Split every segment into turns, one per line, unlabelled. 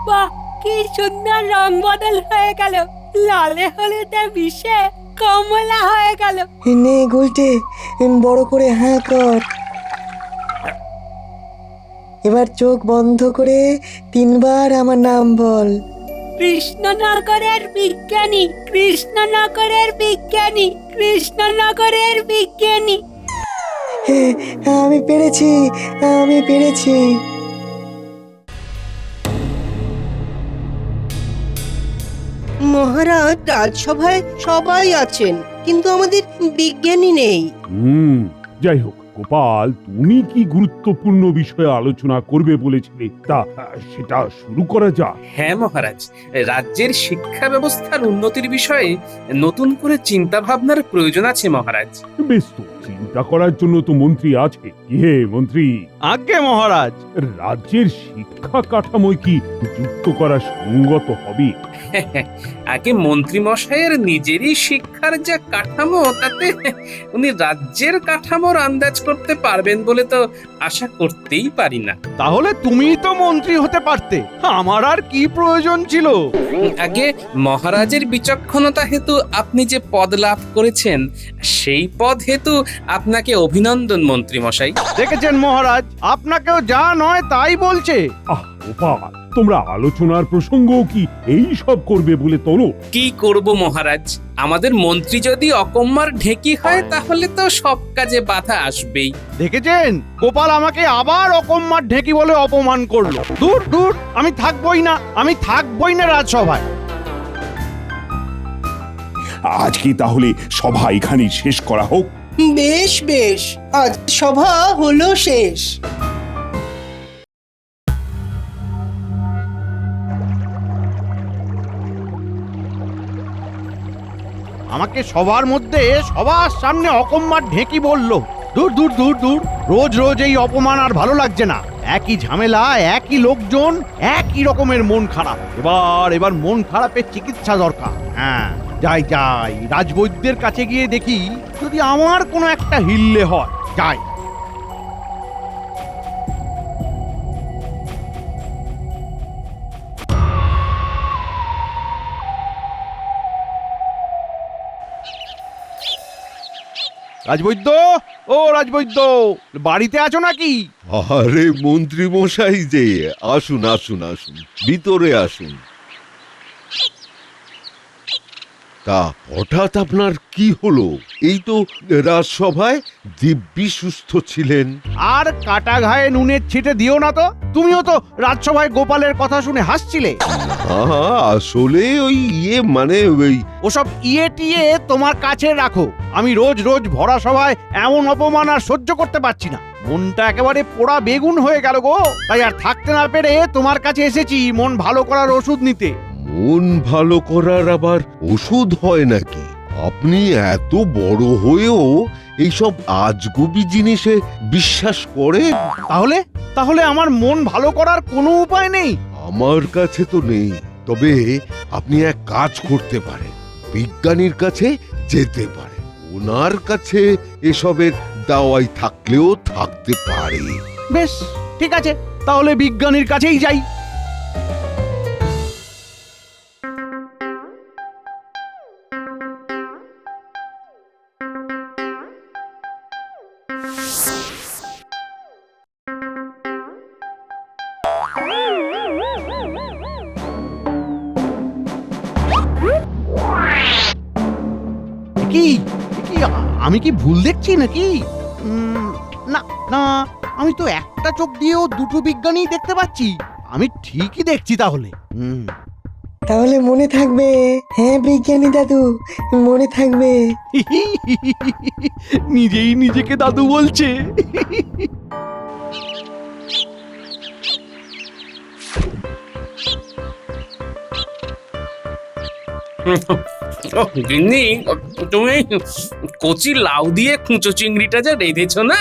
বাহ, কি সুন্দর রং বদল হয়ে গেল, লালে হলুদে মিশে কমলা হয়ে গেল।
নে গুলটে, বড় করে হাঁ কর। এবার চোখ বন্ধ করে 3বার আমার নাম বল।
কৃষ্ণনগরের বিজ্ঞানী, কৃষ্ণনগরের বিজ্ঞানী, কৃষ্ণনগরের বিজ্ঞানী।
হ্যাঁ, আমি পেরেছি, আমি পেরেছি।
মহারাজ, রাজসভায় সবাই আছেন, কিন্তু আমাদের বিজ্ঞানী নেই।
যাই হোক গোপাল, তুমি কি গুরুত্বপূর্ণ বিষয়ে আলোচনা করবে বলেছিলে, তা সেটা শুরু করা যাক।
হ্যাঁ মহারাজ, রাজ্যের শিক্ষা ব্যবস্থার উন্নতির বিষয়ে নতুন করে চিন্তা ভাবনার প্রয়োজন আছে মহারাজ।
বেশ, তো চিন্তা করার জন্য তো মন্ত্রী আছে। কি হে মন্ত্রী,
আজ্ঞে মহারাজ।
রাজ্যের শিক্ষা কাঠামো কি যুক্ত করা সঙ্গত হবে?
আগে মন্ত্রী মশাইয়ের নিজেরই শিক্ষার যা কাঠামো, তাতে উনি রাজ্যের কাঠামোর আন্দাজ করতে পারবেন বলে তো আশা করতেই পারি না।
তাহলে তুমিই তো মন্ত্রী হতে পারতে, আমার আর কি প্রয়োজন ছিল?
আগে মহারাজের বিচক্ষণতা হেতু আপনি যে পদ লাভ করেছেন, সেই পদ হেতু আপনাকে অভিনন্দন মন্ত্রী মশাই।
দেখেছেন মহারাজ, আপনাকেও যা নয় তাই বলছে।
গোপাল, তোমরা আলোচনার প্রসঙ্গ কি এই সব করবে বলে তোলো?
কি করব মহারাজ, আমাদের মন্ত্রী যদি অকম্মার ঢেকি হয় তাহলে তো সব কাজে বাধা আসবেই।
দেখেছেন, গোপাল আমাকে আবার অকম্মার ঢেকি বলে অপমান করলো। দূর দূর, আমি থাকবই না, আমি থাকবই না রাজসভায়।
আজকে তাহলে সভা এখানেই শেষ করা হোক।
বেশ বেশ, আজ সভা হলো শেষ।
আমাকে সবার মধ্যে সবার সামনে অকম্মার ঢেকি বলল। দূর দূর দূর দূর, রোজ রোজ এই অপমান আর ভালো লাগছে না। একই ঝামেলা, একই লোকজন, একই রকমের মন খারাপ। এবার মন খারাপের চিকিৎসা দরকার। হ্যাঁ, যাই যাই, রাজবৈদ্যের কাছে গিয়ে দেখি যদি আমার কোনো একটা হিল্লে হয়। যাই। রাজবৈদ্য, ও রাজবৈদ্য, বাড়িতে আছো নাকি?
আরে মন্ত্রী মশাই যে, আসুন আসুন আসুন, ভিতরে আসুন। তা হঠাৎ আপনার কি হলো? এই তো রাজসভায় দিব্যি সুস্থ ছিলেন।
আর কাটা ঘায়ে নুনের ছিটে দিও না তো। তুমিও তো রাজসভায় গোপালের কথা শুনে হাসছিলে।
আসলে ওই মানে ওই
ওসব ইয়ে টিয়ে তোমার কাছে রাখো। আমি রোজ রোজ ভরা সভায় এমন অপমান আর সহ্য করতে পারছি না। মনটা একেবারে পোড়া বেগুন হয়ে গেল গো। তাই আর থাকতে না পেরে তোমার কাছে এসেছি মন ভালো করার ওষুধ নিতে।
মন ভালো করার আবার ওষুধ হয় নাকি? আপনি এত বড় হয়েও এইসব আজগুবি জিনিসে বিশ্বাস করেন?
তাহলে আমার মন ভালো করার কোনো উপায় নেই?
আমার কাছে তো নেই, তবে আপনি এক কাজ করতে পারেন, বিজ্ঞানীর কাছে যেতে পারেন। ওনার কাছে এসবের দাওয়াই থাকলেও থাকতে পারে।
বেশ, ঠিক আছে, তাহলে বিজ্ঞানীর কাছেই যাই। কি কি আমি কি ভুল দেখছি নাকি? না না, আমি তো একটা চোখ দিয়েও দুটো বিজ্ঞানী দেখতে পাচ্ছি। আমি ঠিকই দেখছি তাহলে।
তাহলে মনে থাকবে। হ্যাঁ বিজ্ঞানী দাদু, মনে থাকবে।
নিজেই নিজেকে দাদু বলছে।
গিন্নি, তুমি কচি লাউ দিয়ে কুঁচো চিংড়িটা যা রেঁধেছো না,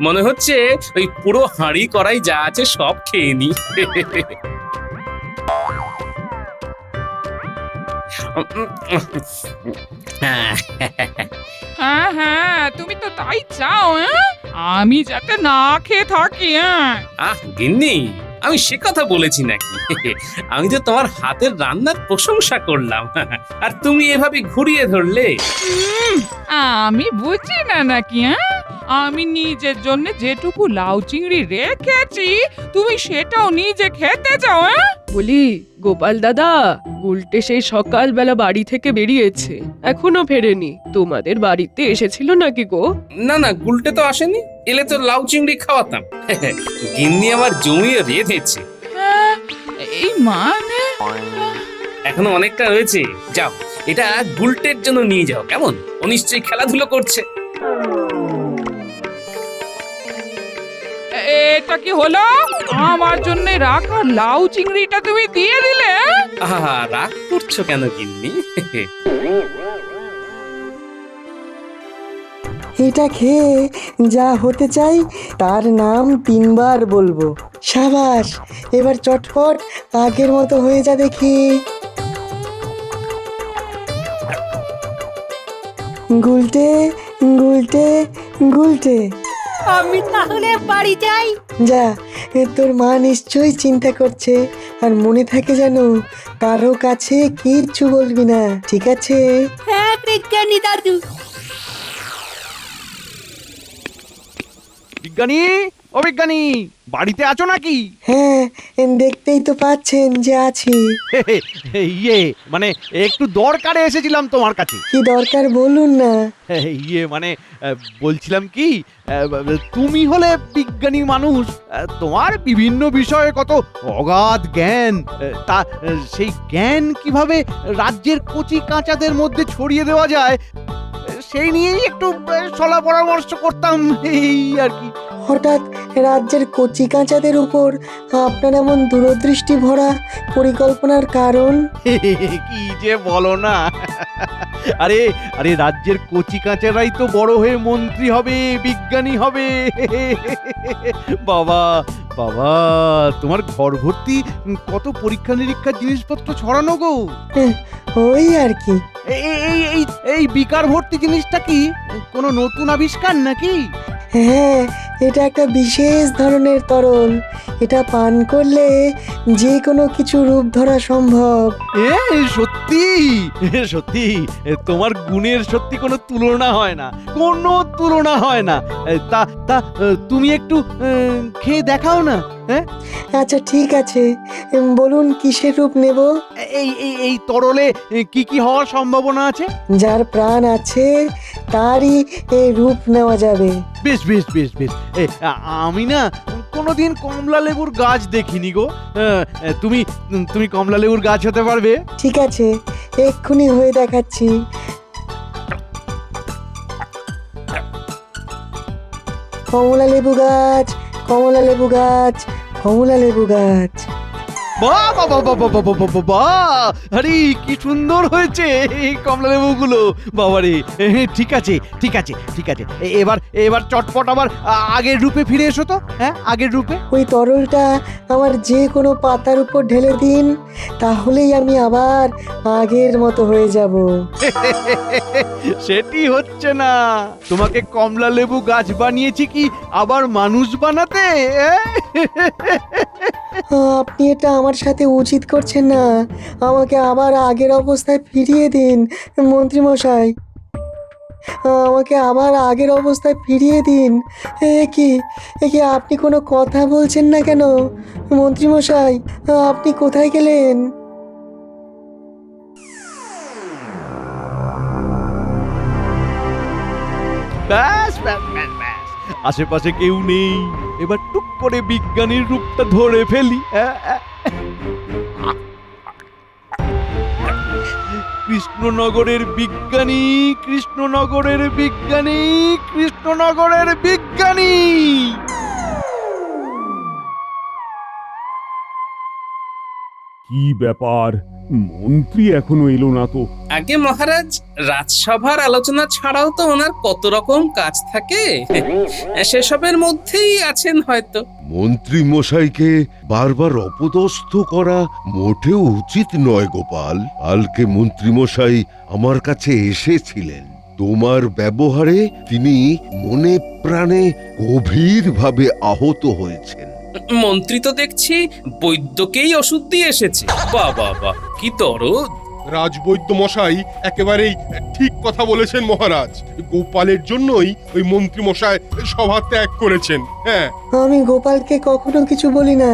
মনে হচ্ছে ওই পুরো হাঁড়ি করাই যা আছে সব খেয়ে নি।
হ্যাঁ হ্যাঁ, তুমি তো তাই চাও। আমি যাতে না খেয়ে থাকি।
গিন্নি, আমি সে কথা বলেছি নাকি? আমি তো তোমার হাতের রান্নার প্রশংসা করলাম, আর তুমি এভাবে ঘুরিয়ে ধরলে।
আমি বুঝি না নাকি? হ্যাঁ, আমি নিজের জন্য যেটুকু লাউ চিংড়ি রেখেছি তুমি সেটাও নিজে খেতে চাও? হ্যাঁ,
বলি গোপাল দাদা, উল্টে সেই সকালবেলা বাড়ি থেকে বেরিয়েছে, এখনো ফেরেনি। তোমাদের বাড়িতে এসেছিল নাকি গো?
না না, গুলটে তো আসেনি, এলে তো লাউ চিংড়ি খাওয়াতাম। গিন্নি আমার জমিয়ে রেঁধেছে।
হ্যাঁ, এই মানে
এখনো অনেকটা রয়েছে, যাও এটা গুলটের জন্য নিয়ে যাও। কেমন, ও নিশ্চয়ই খেলাধুলো করছে।
এটা কি হলো? আমার জন্য রাখা লাউ চিংড়িটা তুমি দিয়ে দিলে?
আহা, রাগ করছো কেন গিন্নি?
এটা খেয়ে যা হতে চাই তার নাম 3 বার বলবো। সাবাস, এবার চটপট আগের মতো হয়ে যা দেখি। গুলটে গুলটে গুলটে।
আমি তাহলে বাড়ি যাই।
যা, তোর মা নিশ্চয়ই চিন্তা করছে, আর মনে থাকে যেন কারো কাছে কিচ্ছু বলবি না, ঠিক আছে?
হ্যাঁ বিজ্ঞানী দাদু।
বিজ্ঞানী, ও বিজ্ঞানী, বাড়িতে আছো নাকি?
হ্যাঁ, দেখতেই তো পাচ্ছেন যে আছি।
ইয়ে মানে একটু দরকারে এসেছিলাম তোমার কাছে।
কি দরকার বলুন না।
ইয়ে মানে বলছিলাম কি, তুমি হলে বিজ্ঞানী মানুষ, তোমার বিভিন্ন বিষয়ে কত অগাধ জ্ঞান, তা সেই জ্ঞান কিভাবে রাজ্যের কচি কাঁচাদের মধ্যে ছড়িয়ে দেওয়া যায় সেই নিয়েই একটু সলা পরামর্শ করতাম, এই আর কি।
হঠাৎ রাজ্যের কচি কাঁচাদের উপর আপনার এমন দূরদৃষ্টি ভরা পরিকল্পনার কারণ?
কি যে বলো না, আরে আরে রাজ্যের কচি কাঁচারাই তো বড় হয়ে মন্ত্রী হবে, বিজ্ঞানী হবে। বাবা বাবা, তোমার ঘর ভর্তি কত পরীক্ষা নিরীক্ষার জিনিসপত্র ছড়ানো গো।
ওই আর কি।
এই বিকার ভর্তি জিনিসটা কি কোনো নতুন আবিষ্কার নাকি?
হ্যাঁ, এটা একটা বিশেষ ধরনের তরল। এটা পান করলে যে কোনো কিছু রূপ ধরা সম্ভব।
সত্যি সত্যি, তোমার গুণের সত্যি কোনো তুলনা হয় না, কোনো তুলনা হয় না। তা তা তুমি একটু খেয়ে দেখাও না। হ্যাঁ
আচ্ছা ঠিক আছে, বলুন কিসের রূপ নেব?
এই তরলে কি কি হওয়ার সম্ভাবনা আছে?
যার প্রাণ আছে তারই এই রূপ নেওয়া যাবে।
বেশ বেশ বেশ বেশ, আমি না কোনোদিন কমলা লেবুর গাছ দেখিনি গো। তুমি তুমি কমলা লেবুর গাছ হতে পারবে?
ঠিক আছে, এক্ষুনি হয়ে দেখাচ্ছি। কমলা লেবু গাছ, কমলা লেবু গাছ, কমলা লেবু গাছ।
বাহ বাহ বাহ বাহ বাহ বাহ বাহ বাহ, আরে কি সুন্দর হয়েছে এই কমলা লেবুগুলো, বাবারে। ঠিক আছে ঠিক আছে ঠিক আছে, এবার এবার চটপট আবার আগের রূপে ফিরে এসো তো। হ্যাঁ, আগের রূপে।
ওই তরলটা আমার যে কোনো পাতার উপর ঢেলে দিন, তাহলেই আমি আবার আগের মতো হয়ে যাব।
সেটি হচ্ছে না, তোমাকে কমলা লেবু গাছ বানিয়েছি কি আবার মানুষ বানাতে?
আপনি এটা আমার সাথে উচিত করছেন না। আমাকে আবার আগের অবস্থায় ফিরিয়ে দিন মন্ত্রী মশাই, আমাকে আবার আগের অবস্থায় ফিরিয়ে দিন। এ কি আপনি কোনো কথা বলছেন না কেন মন্ত্রী মশাই? আপনি কোথায় গেলেন?
ব্যাস ব্যাস ব্যাস ব্যাস, আশেপাশে কেউ নেই, এবার টুক করে বিজ্ঞানীর রূপটা ধরে ফেলি। কৃষ্ণনগরের বিজ্ঞানী, কৃষ্ণনগরের বিজ্ঞানী, কৃষ্ণনগরের বিজ্ঞানী।
কি ব্যাপার, মন্ত্রী এখনো এলো না তো?
আগে মহারাজ, রাজসভার আলোচনা ছাড়াও তো ওনার কত রকম কাজ থাকে, সেসবের মধ্যেই আছেন হয়তো।
মন্ত্রী মশাইকে বারবার অপদস্থ করা মোটেও উচিত নয় গোপাল। কালকে মন্ত্রী মশাই আমার কাছে এসেছিলেন, তোমার ব্যবহারে তিনি মনে প্রাণে গভীরভাবে আহত হয়েছেন।
মন্ত্রী তো দেখছি বৈদ্যকেই ওষুধ দিয়ে এসেছে। বাহ বাহ বাহ, কি দরদ!
রাজবৈদ্য মশাই একেবারেই ঠিক কথা বলেছেন মহারাজ। গোপালের জন্যই ওই মন্ত্রী মশাই সভা ত্যাগ করেছেন। হ্যাঁ,
আমি গোপালকে কখনো কিছু বলি না,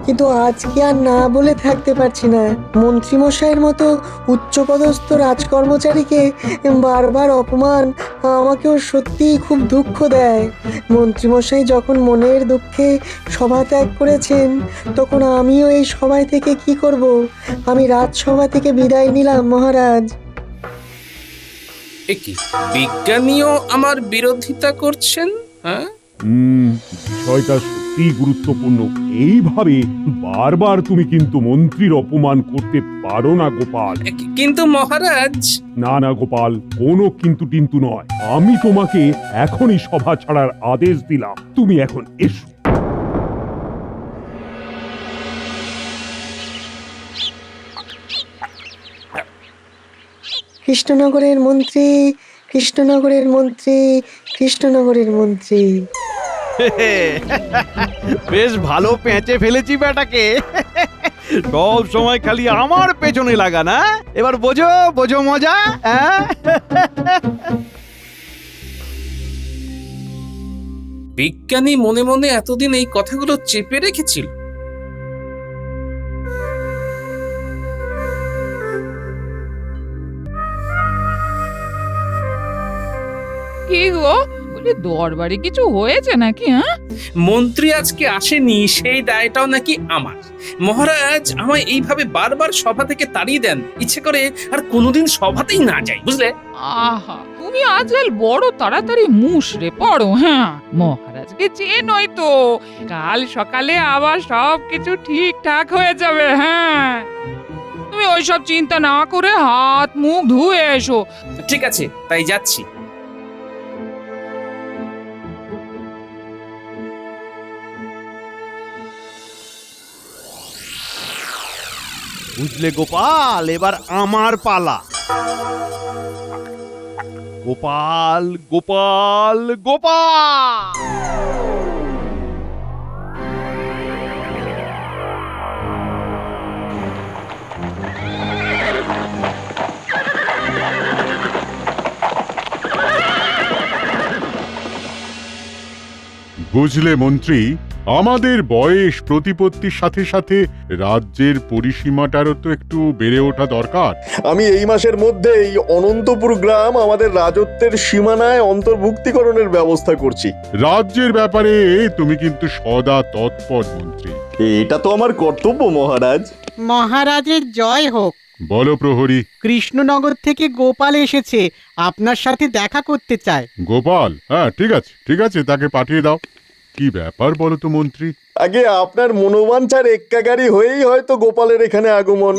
কিন্তু আজকে আর না বলে থাকতে পারছি না। মন্ত্রীমশাইয়ের মতো উচ্চপদস্থ রাজকর্মচারীকে বারবার অপমান আমাকেও সত্যিই খুব দুঃখ দেয়। মন্ত্রীমশাই যখন মনের দুঃখে সভা ত্যাগ করেছেন, তখন আমিও এই সভায় থেকে কি করব? আমি রাজসভা থেকে বিদায় নিলাম মহারাজ।
এ কি, বিজ্ঞানীও আমার বিরোধিতা করছেন? হ্যাঁ,
বিষয়টা সত্যি গুরুত্বপূর্ণ। এইভাবে বারবার তুমি কিন্তু মন্ত্রীর অপমান করতে পারো না গোপাল।
কিন্তু মহারাজ।
না না গোপাল, কোনো কিন্তু টিন্তু নয়। আমি তোমাকে এখনই সভা ছাড়ার আদেশ দিলাম। তুমি এখন এসো।
কৃষ্ণনগরের মন্ত্রী, কৃষ্ণনগরের মন্ত্রী, কৃষ্ণনগরের মন্ত্রী।
বেশ ভালো পেঁচে ফেলেছি বেটাকে। সব সময় খালি আমার পেছনে লাগা না? এবার বোঝো বোঝো মজা।
বিজ্ঞানী মনে মনে এতদিন এই কথাগুলো চেপে রেখেছিল।
কি গো, বলি দরবারে কিছু হয়েছে নাকি? হ্যাঁ,
মন্ত্রী আজকে আসেনি, সেই দায়টাও নাকি আমার। মহারাজ আমায় এইভাবে বারবার সভা থেকে তাড়িয়ে দেন, ইচ্ছে করে আর কোনোদিন সভাতেই না যাই, বুঝলে?
আহা, তুমি আজকাল বড় তাড়াতাড়ি মুষড়ে পড়ো। হ্যাঁ, মহারাজকে চেনোই তো, কাল সকালে আবার সবকিছু ঠিকঠাক হয়ে যাবে। হ্যাঁ, তুমি ওইসব চিন্তা না করে হাত মুখ ধুয়ে এসো।
ঠিক আছে, তাই যাচ্ছি।
বুঝলে গোপাল, এবার আমার পালা। গোপাল গোপাল গোপাল।
বুঝলে মন্ত্রী, আমাদের বয়স প্রতিপত্তির সাথে সাথে রাজ্যের পরিসীমাটারও তো একটু বেড়ে ওঠা দরকার।
আমি এই মাসের মধ্যেই অনন্তপুর গ্রাম আমাদের রাজত্বের সীমানায় অন্তর্ভুক্তিকরণের ব্যবস্থা করছি।
রাজ্যের ব্যাপারে তুমি কিন্তু সদা তৎপর মন্ত্রী।
এটা তো আমার কর্তব্য মহারাজ।
মহারাজের জয় হোক।
বলো প্রহরী।
কৃষ্ণনগর থেকে গোপাল এসেছে, আপনার সাথে দেখা করতে চায়।
গোপাল? হ্যাঁ, ঠিক আছে ঠিক আছে, তাকে পাঠিয়ে দাও। কি ব্যাপার বলো তো মন্ত্রী?
আগে আপনার মনোবাঞ্ছার এক্কাগারি হয়েই হয়তো গোপালের এখানে আগমন।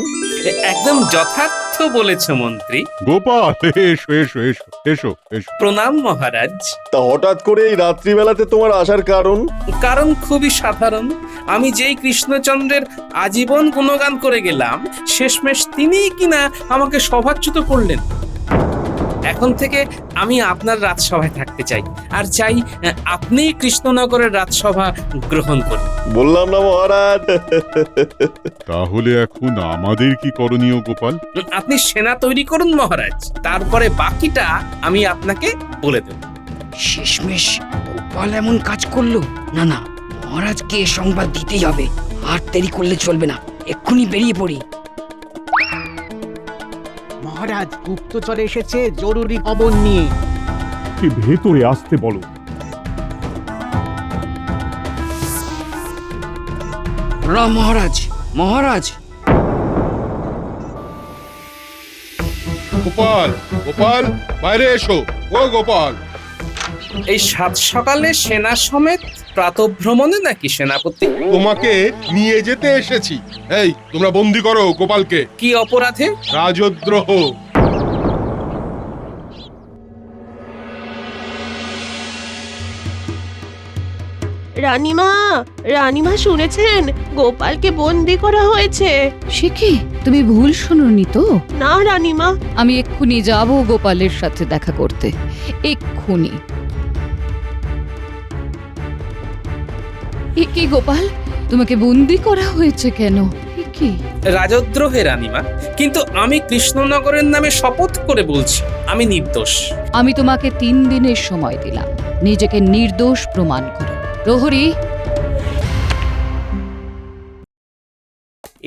একদম যথার্থ বলেছ মন্ত্রী।
গোপাল, এসো এসো এসো এসো এসো।
প্রণাম মহারাজ।
তা হঠাৎ করে এই রাত্রিবেলাতে তোমার আসার কারণ?
কারণ খুবই সাধারণ। আমি যেই কৃষ্ণচন্দ্রের আজীবন গুণগান করে গেলাম, শেষমেশ তিনিই কিনা আমাকে সভাচ্যুত করলেন। এখন থেকে আমি আপনার রাজসভায় থাকতে চাই, আর চাই আপনি কৃষ্ণনগরের রাজসভা গ্রহণ করুন।
বললাম না মহারাজ।
তাহলে এখন আমাদের কি করণীয় গোপাল?
আপনি সেনা তৈরি করুন মহারাজ, তারপরে বাকিটা আমি আপনাকে বলে দেব।
শেষমেশ গোপাল এমন কাজ করলো। না না, মহারাজকে এ সংবাদ দিতেই হবে, আর দেরি করলে চলবে না, এক্ষুনি বেরিয়ে পড়ি।
মহারাজ, গুপ্তচর এসেছে জরুরি খবর নিয়ে।
ভেতরে আসতে বলো।
মহারাজ মহারাজ।
গোপাল গোপাল, বাইরে এসো। ও গোপাল,
এই সাত সকালে সেনা সমেত প্রাতঃভ্রমণে নাকি সেনাপতি?
তোমাকে নিয়ে যেতে এসেছি। এই, তোমরা বন্দি করো গোপালকে।
কি অপরাধে?
রাজদ্রোহ।
রানীমা, রানীমা শুনেছেন? গোপালকে বন্দি করা হয়েছে।
সে কি, তুমি ভুল শুনোনি তো?
না রানীমা।
আমি এক্ষুনি যাব গোপালের সাথে দেখা করতে, এক্ষুনি। এ কি গোপাল, তোমাকে বন্দি করা হয়েছে কেন? এ কি?
রাজদ্রোহে রানীমা, কিন্তু আমি কৃষ্ণনগরের নামে শপথ করে বলছি আমি নির্দোষ।
আমি তোমাকে 3 দিনের সময় দিলাম, নিজেকে নির্দোষ প্রমাণ করো। প্রহরী,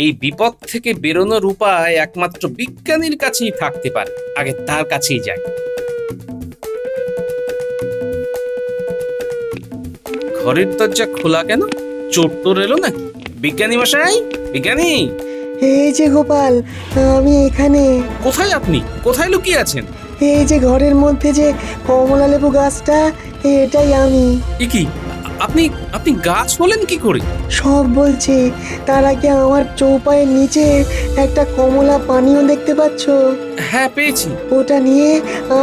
এই বিপদ থেকে বেরোনোর উপায় একমাত্র বিজ্ঞানীর কাছেই থাকতে পারে, আগে তার কাছেই যাই। ঘরের দরজা খোলা কেন? চোর টোর এলো নাকি? বিজ্ঞানী মশাই, বিজ্ঞানী!
এই যে গোপাল, আমি এখানে।
কোথায় আপনি? কোথায় লুকিয়ে আছেন?
এই যে ঘরের মধ্যে যে কমলা লেবু গাছটা, এটাই আমি।
এ কি, আপনি আপনি গাছ হলেন কি করে?
সব বলছি। তার আগে আমার চৌপায়ের নিচে একটা কমলা পানীয় দেখতে পাচ্ছ?
হ্যাঁ, পেয়েছি।
ওটা নিয়ে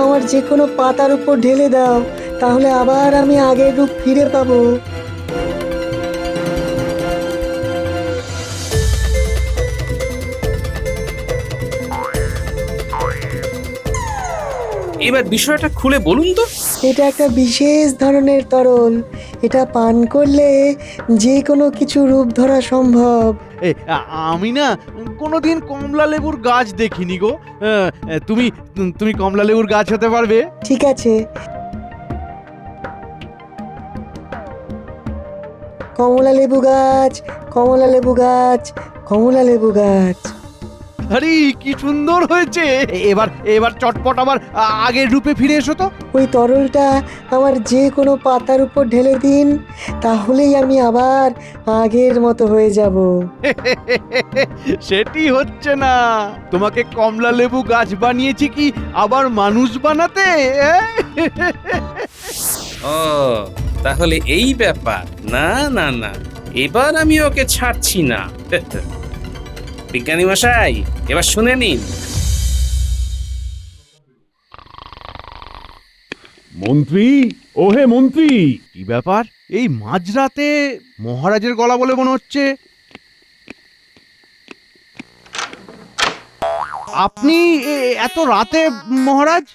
আমার যে কোনো পাতার উপর ঢেলে দাও, তাহলে আবার আমি আগের রূপ ফিরে পাবো।
এবার বিষয়টা খুলে বলুন তো।
এটা একটা বিশেষ ধরনের তরল। এটা পান করলে যে কোনো কিছু রূপ ধরা সম্ভব।
আমি না কোনোদিন কমলা লেবুর গাছ দেখিনি গো। তুমি তুমি কমলা লেবুর গাছ হতে পারবে?
ঠিক আছে। কমলা লেবু গাছ, কমলা লেবু গাছ, কমলা লেবু গাছ।
আরে কি সুন্দর হয়েছে! এবার এবার চটপট আবার আগের রূপে ফিরে এসো তো।
ওই তরলটা আমার যে কোনো পাতার উপর ঢেলে দিন, তাহলেই আমি আবার আগের মতো হয়ে যাব।
সেটি হচ্ছে না। তোমাকে কমলা লেবু গাছ বানিয়েছি কি আবার মানুষ বানাতে?
ও, তাহলে এই ব্যাপার। না না না, এবার আমি ওকে ছাড়ছি না। বিজ্ঞানী মশাই, এবার শুনে নিন।
মন্ত্রী, ওহে মন্ত্রী!
কি ব্যাপার? এই মাঝরাতে মহারাজের গলা বলে মনে হচ্ছে। আপনি এত রাতে মহারাজ?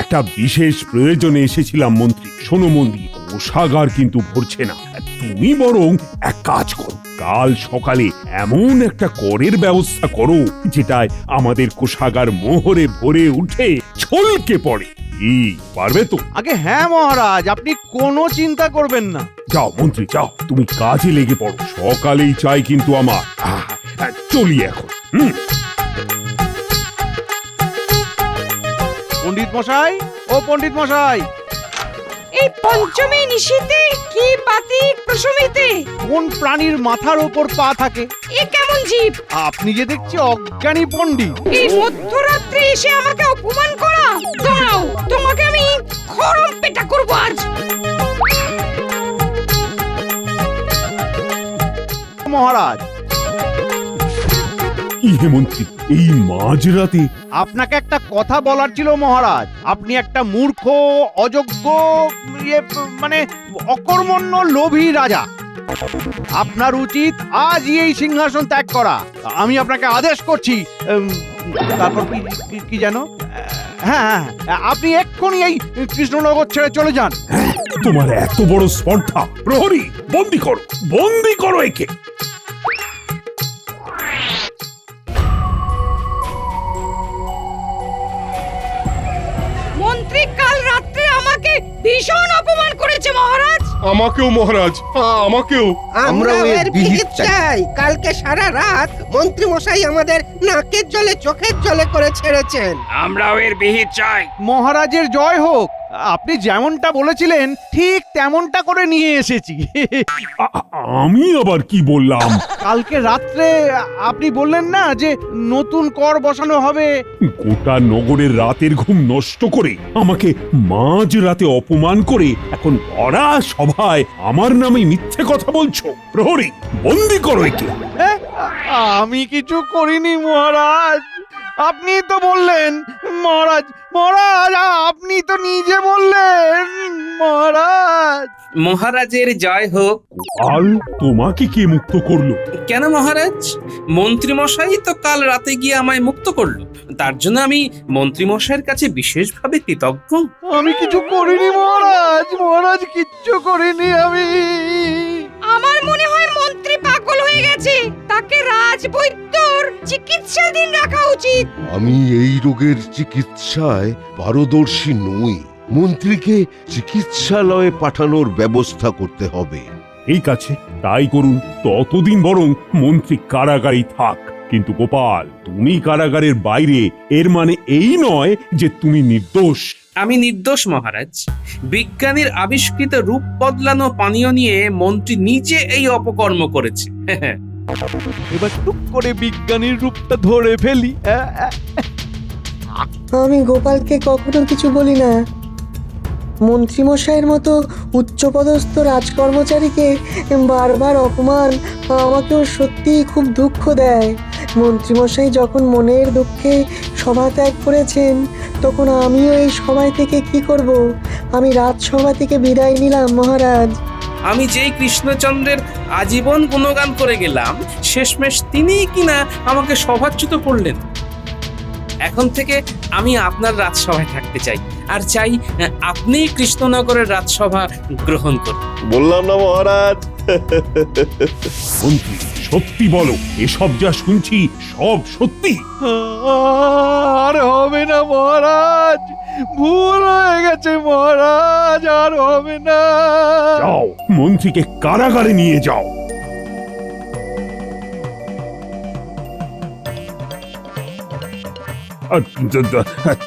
একটা বিশেষ প্রয়োজনে এসেছিলাম মন্ত্রী। শোনো মন্ত্রী, কোষাগার কিন্তু ভরছে না। তুমি বরং এক কাজ করো, কাল সকালে এমন একটা করের ব্যবস্থা করো যেটায় আমাদের কোষাগার মোহরে ভরে উঠে ছলকে পড়ে। কি পারবে তো?
আগে হ্যাঁ মহারাজ, আপনি কোনো চিন্তা করবেন না।
যাও মন্ত্রী, যাও, তুমি কাজে লেগে পড়ো। সকালেই চাই কিন্তু আমার। চলি এখন।
পণ্ডিত মশাই, ও পণ্ডিত মশাই!
এই পঞ্চমী নিশীতে কি পাতি প্রশমিতে
কোন প্রাণীর মাথার উপর পা থাকে?
এ কেমন জীব?
আপনি যে দেখছি অজ্ঞানী পণ্ডিত।
এই মধ্যরাত্রে এসে আমাকে অপমান করা! দাঁড়াও, তোমাকে আমি খড়ম পেটা করব আজ।
মহারাজ!
কি হে মন্ত্রী, এই মাঝরাতে?
আপনাকে একটা কথা বলার ছিল মহারাজ। আপনি একটা মূর্খ, অযোগ্য, মানে অকর্মণ্য, লোভী রাজা। আপনার উচিত আজই এই সিংহাসন ত্যাগ করা। আমি আপনাকে আদেশ করছি। তারপর কি যেন? হ্যাঁ, আপনি এক্ষুনি এই কৃষ্ণনগর ছেড়ে চলে যান।
তোমার এত বড় স্পর্ধা! প্রহরী, বন্দি করো, বন্দি করো একে।
মন্ত্রী কাল রাত্রে আমাকে ভীষণ অপমান করেছে মহারাজ।
আমাকেও মহারাজ, আমাকেও।
আমরাও এর বিহিত চাই। কালকে সারা রাত মন্ত্রী মশাই আমাদের নাকের জলে চোখের জলে করে ছেড়েছেন।
আমরাও এর বিহিত চাই।
মহারাজের জয় হোক। আপনি যেমনটা বলেছিলেন ঠিক তেমনটা করে নিয়ে এসেছি।
আমি আবার কি বললাম?
কালকে রাত্রে আপনি বললেন না যে নতুন কর বসানো হবে।
গোটা নগরের রাতের ঘুম নষ্ট করে আমাকে মাঝ রাতে অপমান করে এখন ভরা সভায় আমার নামে মিথ্যে কথা বলছো। প্রহরী, বন্দি করো একে।
আমি কিছু করিনি মহারাজ। আপনি তো বললেন মহারাজ, মহারাজ আপনি তো নিজে বললেন মহারাজ।
মহারাজের জয় হোক।
গোপাল, তোমাকে কে মুক্ত করলো?
কেন মহারাজ? মন্ত্রী মশাই তো কাল রাতে গিয়ে আমায় মুক্ত করলো। তার জন্য আমি মন্ত্রী মশাইয়ের কাছে বিশেষভাবে কৃতজ্ঞ।
আমি কিছু করিনি মহারাজ, মহারাজ কিচ্ছু করিনি আমি।
আমার মনে হয় মন্ত্রী পাগল হয়ে গেছে, তাকে রাজবৈদ্যর চিকিৎসাধীন রাখা উচিত।
আমি এই রোগের চিকিৎসায় পারদর্শী নই। মন্ত্রীকে চিকিৎসালয়ে পাঠানোর ব্যবস্থা করতে হবে।
ঠিক আছে, তাই করুন। ততদিন বরং মন্ত্রী কারাগারেই থাক। কিন্তু গোপাল, তুমি কারাগারের বাইরে, এর মানে এই নয় যে তুমি নির্দোষ।
আমি নির্দোষ মহারাজ। বিজ্ঞানীর আবিষ্কৃত রূপ বদলানো পানীয় নিয়ে মন্ত্রী নিজে এই অপকর্ম করেছে।
এবার টুক করে বিজ্ঞানীর রূপটা ধরে ফেলি।
আমি গোপালকে কখনো কিছু বলি না। মন্ত্রীমশাইয়ের মতো উচ্চপদস্থ রাজকর্মচারীকে বারবার অপমান আমাকেও সত্যিই খুব দুঃখ দেয়। মন্ত্রীমশাই যখন মনের দুঃখে সভা ত্যাগ করেছেন, তখন আমিও এই সভায় থেকে কি করব? আমি রাজসভা থেকে বিদায় নিলাম মহারাজ।
আমি যেই কৃষ্ণচন্দ্রের আজীবন গুণগান করে গেলাম, শেষমেশ তিনিই কিনা আমাকে সভাচ্যুত করলেন। এখন থেকে আমি আপনার রাজসভায় থাকতে চাই, আর চাই আপনিই কৃষ্ণনগরের রাজসভা গ্রহণ করুন।
বললাম না মহারাজ।
মন্ত্রী, সত্যি বলো, এসব যা শুনছি সব সত্যি?
আর হবে না মহারাজ, ভুল হয়ে গেছে মহারাজ, আর হবে না।
যাও, মন্ত্রীকে কারাগারে নিয়ে যাও।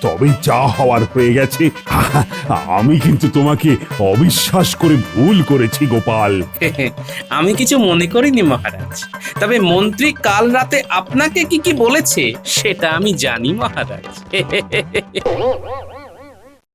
তবে যা হওয়ার হয়ে গেছে। আমি কিন্তু তোমাকে অবিশ্বাস করে ভুল করেছি গোপাল।
আমি কিছু মনে করিনি মহারাজ, তবে মন্ত্রী কাল রাতে আপনাকে কি কি বলেছে সেটা আমি জানি মহারাজ।